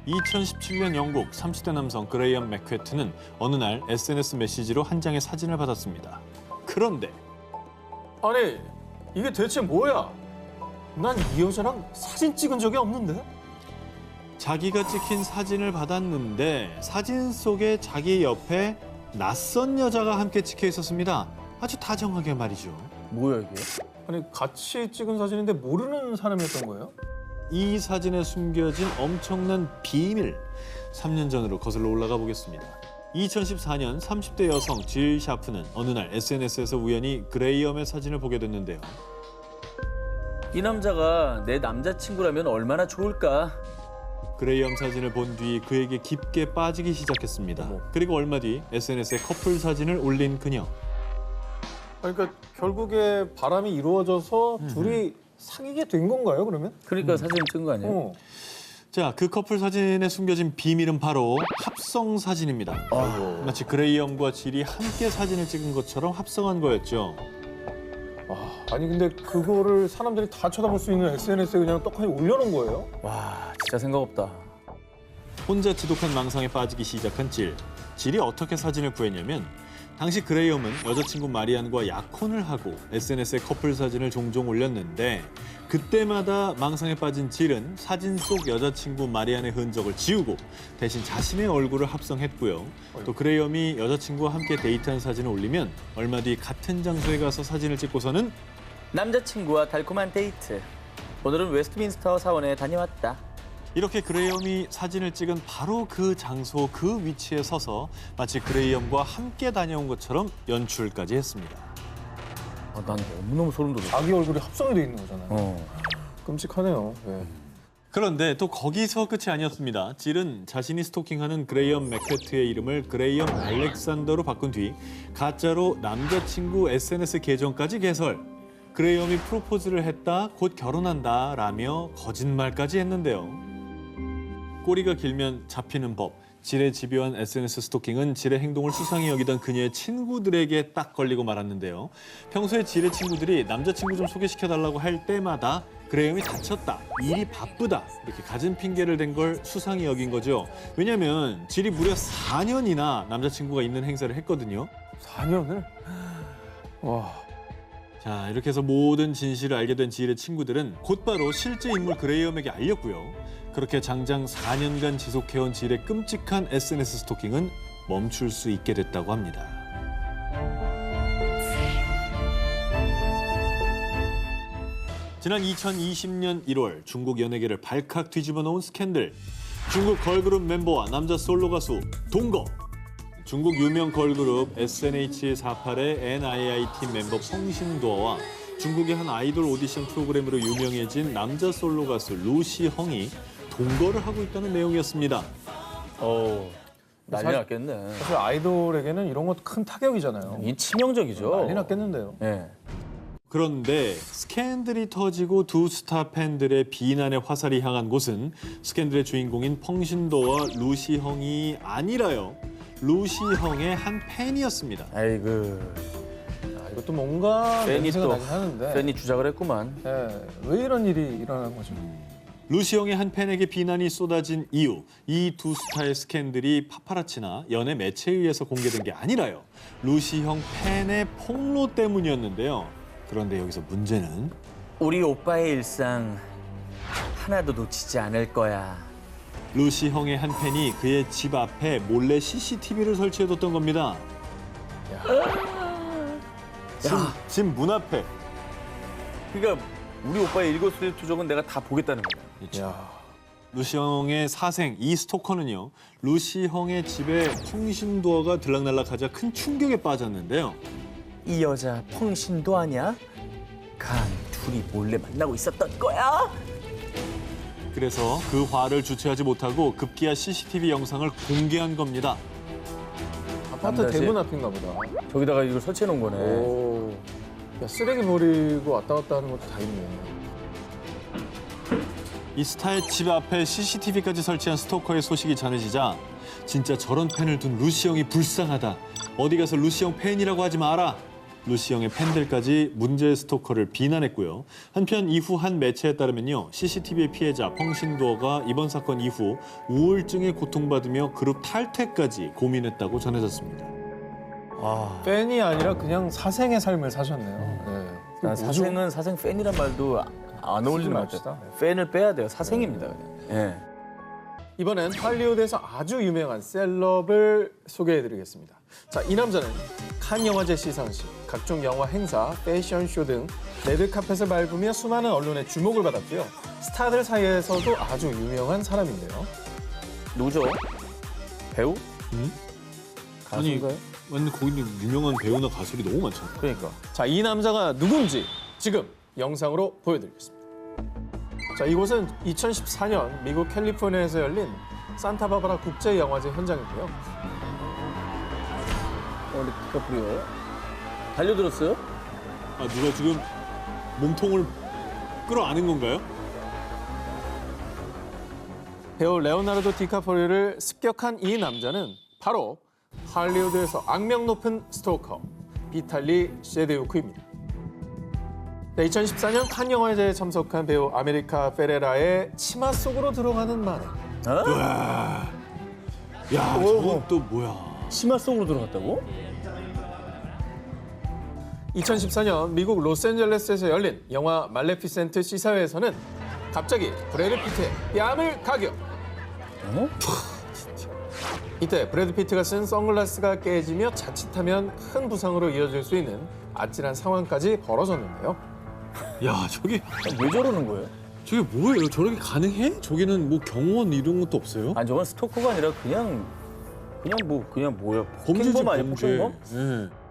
2017년 영국 30대 남성 그레이엄 맥퀘트는 어느 날 SNS 메시지로 한 장의 사진을 받았습니다. 그런데 아니, 이게 대체 뭐야? 난 이 여자랑 사진 찍은 적이 없는데? 자기가 찍힌 사진을 받았는데 사진 속에 자기 옆에 낯선 여자가 함께 찍혀 있었습니다. 아주 다정하게 말이죠. 뭐야 이게? 아니, 같이 찍은 사진인데 모르는 사람이었던 거예요? 이 사진에 숨겨진 엄청난 비밀. 3년 전으로 거슬러 올라가 보겠습니다. 2014년 30대 여성 질 샤프는 어느 날 SNS에서 우연히 그레이엄의 사진을 보게 됐는데요. 이 남자가 내 남자친구라면 얼마나 좋을까? 그레이엄 사진을 본 뒤 그에게 깊게 빠지기 시작했습니다. 그리고 얼마 뒤 SNS에 커플 사진을 올린 그녀. 그러니까 결국에 바람이 이루어져서 둘이 사귀게 된 건가요, 그러면? 그러니까 사진 찍은 거 아니에요? 어. 자, 그 커플 사진에 숨겨진 비밀은 바로 합성 사진입니다. 마치 그레이엄과 질이 함께 사진을 찍은 것처럼 합성한 거였죠. 아니, 근데 그거를 사람들이 다 쳐다볼 수 있는 SNS에 그냥 떡하니 올려놓은 거예요? 와, 진짜 생각 없다. 혼자 지독한 망상에 빠지기 시작한 질. 질이 어떻게 사진을 구했냐면 당시 그레이엄은 여자친구 마리안과 약혼을 하고 SNS에 커플 사진을 종종 올렸는데 그때마다 망상에 빠진 질은 사진 속 여자친구 마리안의 흔적을 지우고 대신 자신의 얼굴을 합성했고요. 또 그레이엄이 여자친구와 함께 데이트한 사진을 올리면 얼마 뒤 같은 장소에 가서 사진을 찍고서는 남자친구와 달콤한 데이트. 오늘은 웨스트민스터 사원에 다녀왔다. 이렇게 그레이엄이 사진을 찍은 바로 그 장소, 그 위치에 서서 마치 그레이엄과 함께 다녀온 것처럼 연출까지 했습니다. 난 너무너무 소름 돋았어. 자기 얼굴이 합성이 돼 있는 거잖아요. 끔찍하네요. 네. 그런데 또 거기서 끝이 아니었습니다. 질은 자신이 스토킹하는 그레이엄 맥퀘트의 이름을 그레이엄 알렉산더로 바꾼 뒤 가짜로 남자친구 SNS 계정까지 개설. 그레이엄이 프로포즈를 했다, 곧 결혼한다 라며 거짓말까지 했는데요. 꼬리가 길면 잡히는 법. 질의 집요한 SNS 스토킹은 질의 행동을 수상히 여기던 그녀의 친구들에게 딱 걸리고 말았는데요. 평소에 질의 친구들이 남자친구 좀 소개시켜달라고 할 때마다 그레이엄이 다쳤다, 일이 바쁘다 이렇게 갖은 핑계를 댄 걸 수상히 여긴 거죠. 왜냐하면 질이 무려 4년이나 남자친구가 있는 행세를 했거든요. 4년을? 와. 자, 이렇게 해서 모든 진실을 알게 된 지일의 친구들은 곧바로 실제 인물 그레이엄에게 알렸고요. 그렇게 장장 4년간 지속해온 지일의 끔찍한 SNS 스토킹은 멈출 수 있게 됐다고 합니다. 지난 2020년 1월 중국 연예계를 발칵 뒤집어 놓은 스캔들. 중국 걸그룹 멤버와 남자 솔로 가수 동거. 중국 유명 걸그룹 SNH48의 NIIT 멤버 펑신도어와 중국의 한 아이돌 오디션 프로그램으로 유명해진 남자 솔로 가수 루시헝이 동거를 하고 있다는 내용이었습니다. 난리 났겠네. 사실 아이돌에게는 이런 것 큰 타격이잖아요. 이 치명적이죠. 난리 났겠는데요. 네. 그런데 스캔들이 터지고 두 스타 팬들의 비난의 화살이 향한 곳은 스캔들의 주인공인 펑신도와 루시헝이 아니라요. 루시헝의 한 팬이었습니다. 아이고. 이것도 뭔가 팬이 냄새가 또 나긴 하는데. 팬이 주작을 했구만. 네, 왜 이런 일이 일어나는 거죠? 루시형의 한 팬에게 비난이 쏟아진 이유, 이 두 스타의 스캔들이 파파라치나 연예 매체에 의해서 공개된 게 아니라요. 루시형 팬의 폭로 때문이었는데요. 그런데 여기서 문제는 우리 오빠의 일상 하나도 놓치지 않을 거야. 루시형의 한 팬이 그의 집 앞에 몰래 CCTV를 설치해뒀던 겁니다. 집 문 앞에. 그러니까 우리 오빠의 일거수일투족은 내가 다 보겠다는 거야. 야. 루시형의 사생, 이 스토커는요. 루시형의 집에 펑신도어가 들락날락하자 큰 충격에 빠졌는데요. 이 여자 펑신도 아냐? 감히 둘이 몰래 만나고 있었던 거야? 그래서 그 화를 주체하지 못하고 급기야 CCTV 영상을 공개한 겁니다. 아파트 남자지? 대문 앞인가 보다. 저기다가 이걸 설치해 놓은 거네. 오. 야, 쓰레기 버리고 왔다 갔다 하는 것도 다 있네. 이 스타의 집 앞에 CCTV까지 설치한 스토커의 소식이 전해지자 진짜 저런 팬을 둔 루시형이 불쌍하다. 어디 가서 루시형 팬이라고 하지 마라. 루시 형의 팬들까지 문제의 스토커를 비난했고요. 한편 이후 한 매체에 따르면요. CCTV의 피해자 펑신도어가 이번 사건 이후 우울증에 고통받으며 그룹 탈퇴까지 고민했다고 전해졌습니다. 아, 팬이 아니라 그냥 사생의 삶을 사셨네요. 네. 사생은 사생 팬이란 말도 안 어울리는 것 맙시다. 같아요. 팬을 빼야 돼요. 사생입니다. 그냥. 예. 이번엔 할리우드에서 아주 유명한 셀럽을 소개해드리겠습니다. 자, 이 남자는 칸 영화제 시상식, 각종 영화 행사, 패션쇼 등 레드카펫을 밟으며 수많은 언론의 주목을 받았고요. 스타들 사이에서도 아주 유명한 사람인데요. 누구죠? 배우? 음? 가수인가요? 완전 거기는 유명한 배우나 가수들이 너무 많잖아요. 그러니까. 자, 이 남자가 누군지 지금 영상으로 보여드리겠습니다. 자, 이곳은 2014년 미국 캘리포니아에서 열린 산타바바라 국제영화제 현장인데요. 디카프리오 달려들었어요? 아, 누가 지금 몸통을 끌어안은 건가요? 배우 레오나르도 디카프리오를 습격한 이 남자는 바로 할리우드에서 악명 높은 스토커 비탈리 셰데우크입니다. 네, 2014년 칸 영화제에 참석한 배우 아메리카 페레라의 치마 속으로 들어가는 만행. 야, 저건 또 뭐야? 치마 속으로 들어갔다고? 2014년 미국 로스앤젤레스에서 열린 영화 말레피센트 시사회에서는 갑자기 브래드 피트의 뺨을 가격. 어? 이때 브래드 피트가 쓴 선글라스가 깨지며 자칫하면 큰 부상으로 이어질 수 있는 아찔한 상황까지 벌어졌는데요. 야, 저게 왜 저러는 거예요? 저게 뭐예요? 저렇게 가능해? 저기는 뭐 경호원 이런 것도 없어요? 아니 저건 스토커가 아니라 그냥 뭐야? 범죄지, 폭행범 아니야? 범죄. 폭행범? 예.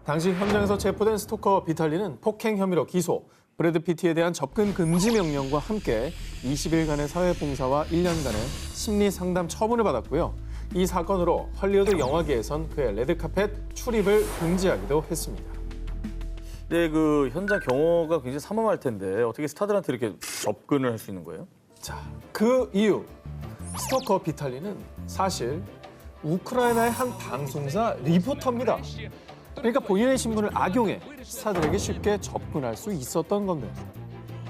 당시 현장에서 체포된 스토커 비탈리는 폭행 혐의로 기소, 브래드 피트에 대한 접근 금지 명령과 함께 20일간의 사회봉사와 1년간의 심리 상담 처분을 받았고요. 이 사건으로 헐리우드 영화계에선 그의 레드카펫 출입을 금지하기도 했습니다. 네, 그 현장 경호가 굉장히 삼엄할 텐데 어떻게 스타들한테 이렇게 접근을 할 수 있는 거예요? 자, 그 이유 스토커 비탈리는 사실 우크라이나의 한 방송사 리포터입니다. 그러니까 본인의 신분을 악용해 스타들에게 쉽게 접근할 수 있었던 건데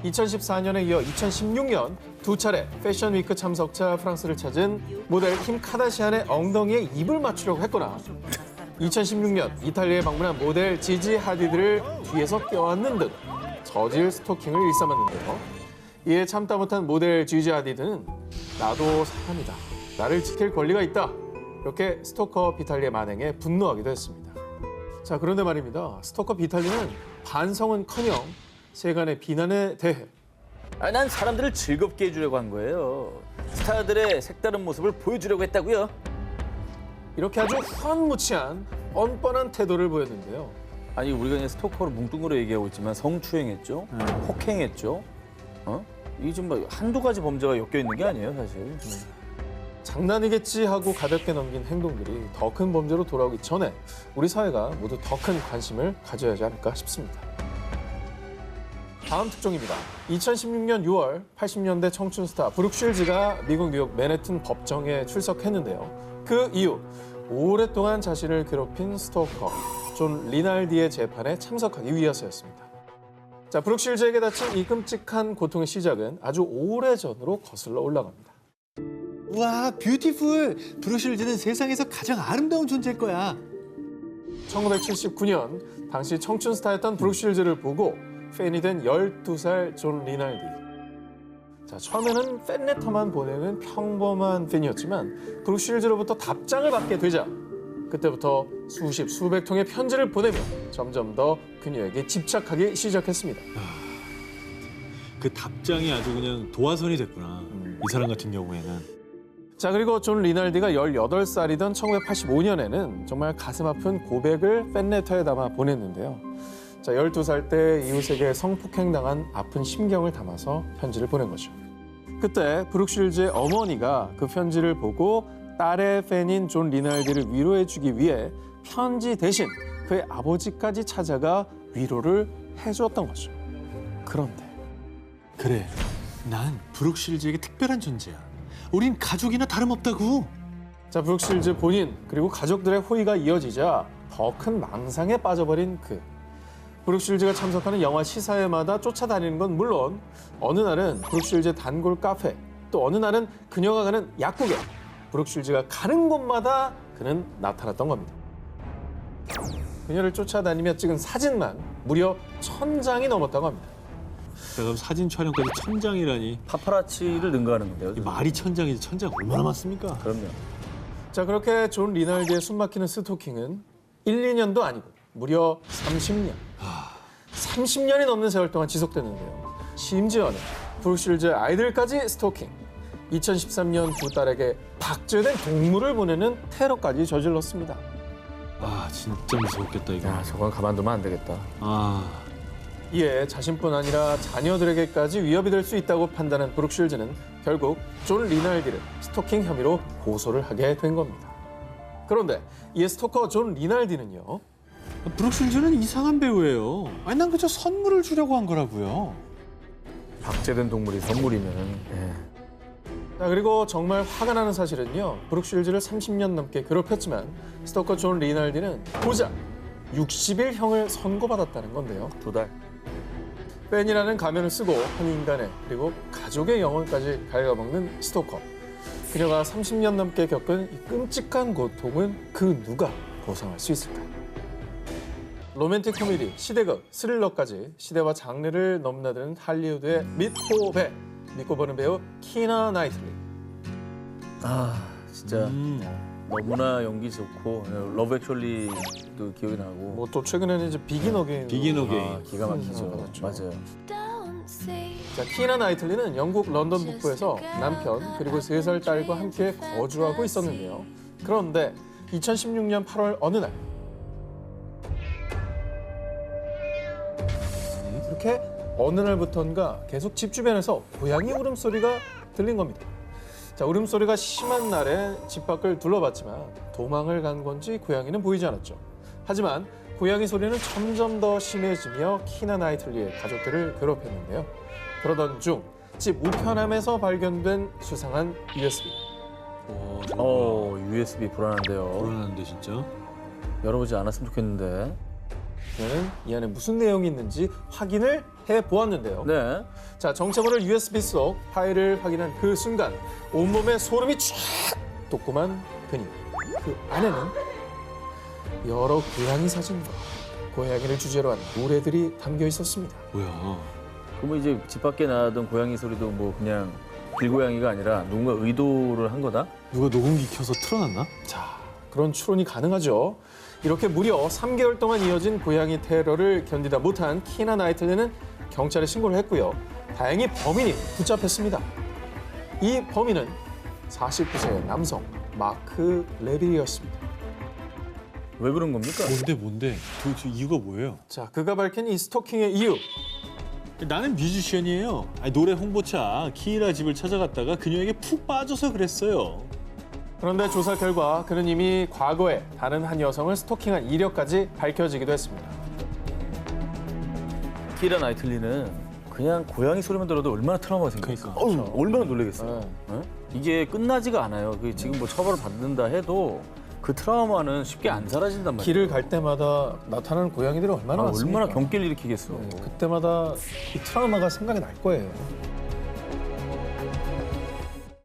2014년에 이어 2016년 두 차례 패션 위크 참석자 프랑스를 찾은 모델 킴 카다시안의 엉덩이에 입을 맞추려고 했거나 2016년 이탈리아에 방문한 모델 지지 하디드를 뒤에서 껴안는 등 저질 스토킹을 일삼았는데요. 이에 참다 못한 모델 지지 하디드는 나도 사람이다. 나를 지킬 권리가 있다. 이렇게 스토커 비탈리의 만행에 분노하기도 했습니다. 자, 그런데 말입니다. 스토커 비탈리는 반성은커녕 세간의 비난에 대해 아, 난 사람들을 즐겁게 해주려고 한 거예요. 스타들의 색다른 모습을 보여주려고 했다고요. 이렇게 아주 훤무치한 뻔뻔한 태도를 보였는데요. 아니 우리가 그냥 스토커로 뭉뚱그려 얘기하고 있지만 성추행했죠, 폭행했죠. 이게 좀 한두 가지 범죄가 엮여 있는 게 아니에요, 사실. 장난이겠지 하고 가볍게 넘긴 행동들이 더 큰 범죄로 돌아오기 전에 우리 사회가 모두 더 큰 관심을 가져야 하지 않을까 싶습니다. 다음 특종입니다. 2016년 6월 80년대 청춘 스타 브룩 쉴즈가 미국 뉴욕 맨해튼 법정에 출석했는데요. 그 이유, 오랫동안 자신을 괴롭힌 스토커 존 리날디의 재판에 참석하기 위해서였습니다. 자, 브룩 쉴즈에게 닥친 이 끔찍한 고통의 시작은 아주 오래전으로 거슬러 올라갑니다. 와, 뷰티풀. 브루실즈는 세상에서 가장 아름다운 존재일 거야. 1979년 당시 청춘 스타였던 브룩 쉴즈를 보고 팬이 된 12살 존 리날디. 자, 처음에는 팬레터만 보내는 평범한 팬이었지만 브룩 쉴즈로부터 답장을 받게 되자 그때부터 수십 수백 통의 편지를 보내며 점점 더 그녀에게 집착하기 시작했습니다. 그 답장이 아주 그냥 도화선이 됐구나. 이 사람 같은 경우에는. 자, 그리고 존 리날디가 18살이던 1985년에는 정말 가슴 아픈 고백을 팬레터에 담아 보냈는데요. 자, 12살 때 이웃에게 성폭행당한 아픈 심경을 담아서 편지를 보낸 거죠. 그때 브룩 쉴즈의 어머니가 그 편지를 보고 딸의 팬인 존 리날디를 위로해주기 위해 편지 대신 그의 아버지까지 찾아가 위로를 해주었던 거죠. 그런데 그래, 난 브룩실즈에게 특별한 존재야. 우린 가족이나 다름없다고. 자, 브룩 쉴즈 본인 그리고 가족들의 호의가 이어지자 더 큰 망상에 빠져버린 그. 브룩 쉴즈가 참석하는 영화 시사회마다 쫓아다니는 건 물론 어느 날은 브룩 쉴즈의 단골 카페, 또 어느 날은 그녀가 가는 약국에 브룩 쉴즈가 가는 곳마다 그는 나타났던 겁니다. 그녀를 쫓아다니며 찍은 사진만 무려 1000장이 넘었다고 합니다. 그럼 사진 촬영까지 1000장이라니. 파파라치를 능가하는 건데요. 이 말이 1000장이지 1000장 얼마나 많습니까? 그럼요. 자, 그렇게 존 리날드의 숨막히는 스토킹은 1, 2년도 아니고 무려 30년. 30년이 넘는 세월 동안 지속됐는데요. 심지어는 브룩 쉴즈의 아이들까지 스토킹. 2013년 두 딸에게 박제된 동물을 보내는 테러까지 저질렀습니다. 아 진짜 무서웠겠다 이거. 야, 저건 가만두면 안 되겠다. 아 이에 자신뿐 아니라 자녀들에게까지 위협이 될 수 있다고 판단한 브룩 쉴즈는 결국 존 리날디를 스토킹 혐의로 고소를 하게 된 겁니다. 그런데 이에 스토커 존 리날디는요. 브룩 쉴즈는 이상한 배우예요. 아니 난 그저 선물을 주려고 한 거라고요. 박제된 동물이 선물이면 자, 그리고 정말 화가 나는 사실은요. 브룩 쉴즈를 30년 넘게 괴롭혔지만 스토커 존 리날디는 고작 60일형을 선고받았다는 건데요. 2달. 팬이라는 가면을 쓰고 한 인간의 그리고 가족의 영혼까지 갉아먹는 스토커. 그녀가 30년 넘게 겪은 이 끔찍한 고통은 그 누가 보상할 수 있을까요? 로맨틱 코미디, 시대극, 스릴러까지 시대와 장르를 넘나드는 할리우드의 믿고 보는 배우 키나 나이틀리. 아, 진짜 너무나 연기 좋고 러브 액츄얼리도 기억이 나고. 뭐 또 최근에는 이제 비긴 어게인. 비긴 어게인. 아, 기가 막히죠. 받았죠. 맞아요. 자, 키나 나이틀리는 영국 런던 북부에서 남편 그리고 3살 딸과 함께 거주하고 있었는데요. 그런데 2016년 8월 어느 날 이렇게 어느 날부턴가 계속 집 주변에서 고양이 울음소리가 들린 겁니다. 자, 울음소리가 심한 날에 집 밖을 둘러봤지만 도망을 간 건지 고양이는 보이지 않았죠. 하지만 고양이 소리는 점점 더 심해지며 키나 나이틀리의 가족들을 괴롭혔는데요. 그러던 중 집 우편함에서 발견된 수상한 USB. USB 불안한데요. 불안한데 진짜. 열어보지 않았으면 좋겠는데. 저는 이 안에 무슨 내용이 있는지 확인을 해보았는데요. 네. 자, 정체모를 USB 속 파일을 확인한 그 순간 온몸에 소름이 쫙 돋구만 그녀. 그 안에는 여러 고양이 사진과 고양이를 주제로 한 노래들이 담겨 있었습니다. 뭐야? 그러면 이제 집 밖에 나던 고양이 소리도 뭐 그냥 길고양이가 아니라 누군가 의도를 한 거다? 누가 녹음기 켜서 틀어놨나? 자, 그런 추론이 가능하죠. 이렇게 무려 3개월 동안 이어진 고양이 테러를 견디다 못한 키나 나이틀리는 경찰에 신고를 했고요. 다행히 범인이 붙잡혔습니다. 이 범인은 49세의 남성 마크 레빌이었습니다. 왜 그런 겁니까? 뭔데? 도대체 이유가 뭐예요? 자, 그가 밝힌 이 스토킹의 이유. 나는 뮤지션이에요. 아니, 노래 홍보차 키이라 집을 찾아갔다가 그녀에게 푹 빠져서 그랬어요. 그런데 조사 결과 그는 이미 과거에 다른 한 여성을 스토킹한 이력까지 밝혀지기도 했습니다. 키라 나이틀리는 그냥 고양이 소리만 들어도 얼마나 트라우마가 생겼어. 그러니까. 얼마나 놀라겠어요. 네. 어? 이게 끝나지가 않아요. 지금 뭐 처벌을 받는다 해도 그 트라우마는 쉽게 안 사라진단 말이에요. 길을 갈 때마다 나타나는 고양이들이 얼마나 많습니까? 얼마나 경기를 일으키겠어. 그때마다 이 트라우마가 생각이 날 거예요.